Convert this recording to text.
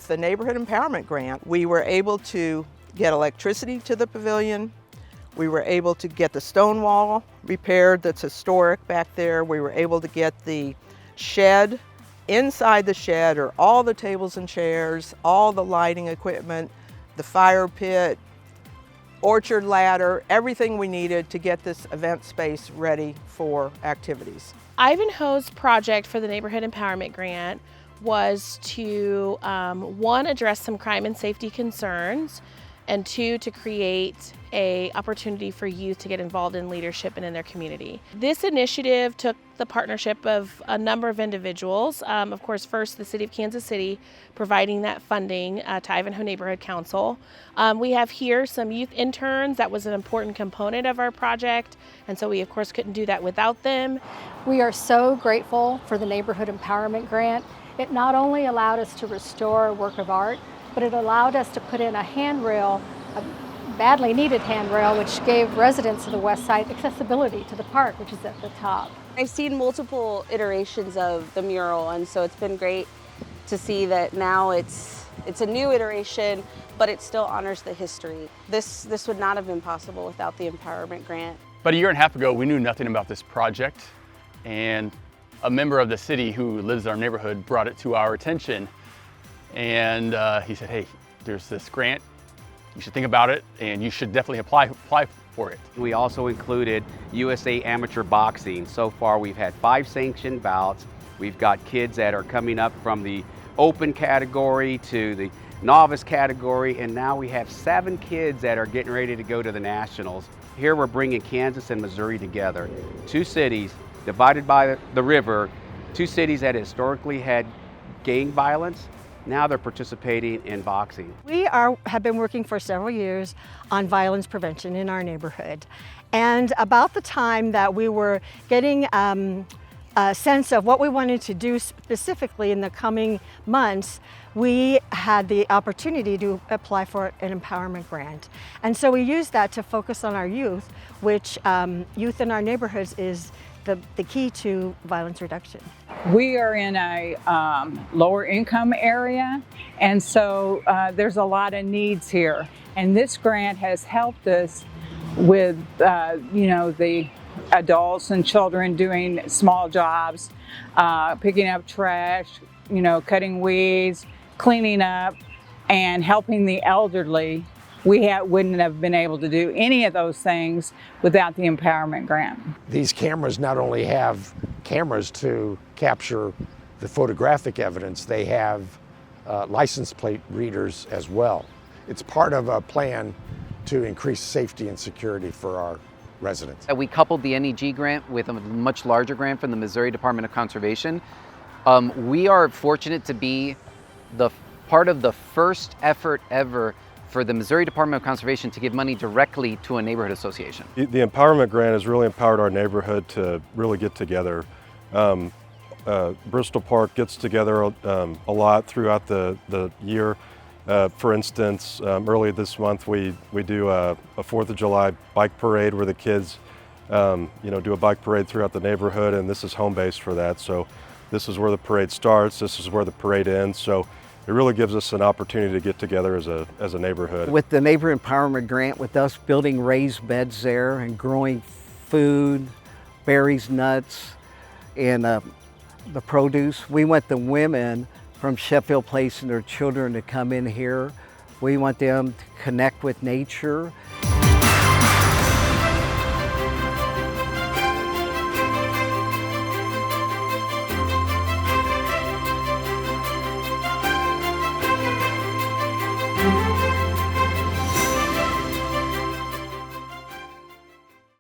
with the Neighborhood Empowerment Grant, we were able to get electricity to the pavilion. We were able to get the stone wall repaired that's historic back there. We were able to get the shed. Inside the shed are all the tables and chairs, all the lighting equipment, the fire pit, orchard ladder, everything we needed to get this event space ready for activities. Ivanhoe's project for the Neighborhood Empowerment Grant was to, one, address some crime and safety concerns, and two, to create an opportunity for youth to get involved in leadership and in their community. This initiative took the partnership of a number of individuals. Of course, first the City of Kansas City providing that funding to Ivanhoe Neighborhood Council. We have here some youth interns. That was an important component of our project, and so we of course couldn't do that without them. We are so grateful for the Neighborhood Empowerment Grant. It not only allowed us to restore a work of art, but it allowed us to put in a handrail, a badly needed handrail, which gave residents of the west side accessibility to the park, which is at the top. I've seen multiple iterations of the mural, and so it's been great to see that now it's a new iteration, but it still honors the history. This would not have been possible without the Empowerment Grant. About a year and a half ago, we knew nothing about this project, and a member of the city who lives in our neighborhood brought it to our attention. And he said, hey, there's this grant, you should think about it, and you should definitely apply for it. We also included USA Amateur Boxing. So far we've had 5 sanctioned bouts. We've got kids that are coming up from the open category to the novice category, and now we have 7 kids that are getting ready to go to the nationals. Here we're bringing Kansas and Missouri together. 2 cities divided by the river, 2 cities that historically had gang violence. Now they're participating in boxing. We have been working for several years on violence prevention in our neighborhood. And about the time that we were getting a sense of what we wanted to do specifically in the coming months, we had the opportunity to apply for an empowerment grant. And so we used that to focus on our youth, which youth in our neighborhoods is the key to violence reduction. We are in a lower income area, and so there's a lot of needs here. And this grant has helped us with, the adults and children doing small jobs, picking up trash, cutting weeds, cleaning up, and helping the elderly. We wouldn't have been able to do any of those things without the Empowerment Grant. These cameras not only have cameras to capture the photographic evidence, they have license plate readers as well. It's part of a plan to increase safety and security for our residents. We coupled the NEG grant with a much larger grant from the Missouri Department of Conservation. We are fortunate to be the part of the first effort ever for the Missouri Department of Conservation to give money directly to a neighborhood association. The Empowerment Grant has really empowered our neighborhood to really get together. Bristol Park gets together a lot throughout the year. For instance, early this month we do a 4th of July bike parade where the kids do a bike parade throughout the neighborhood, and this is home base for that. So this is where the parade starts, this is where the parade ends. So it really gives us an opportunity to get together as a neighborhood. With the Neighbor Empowerment Grant, with us building raised beds there and growing food, berries, nuts, and the produce, we want the women from Sheffield Place and their children to come in here. We want them to connect with nature.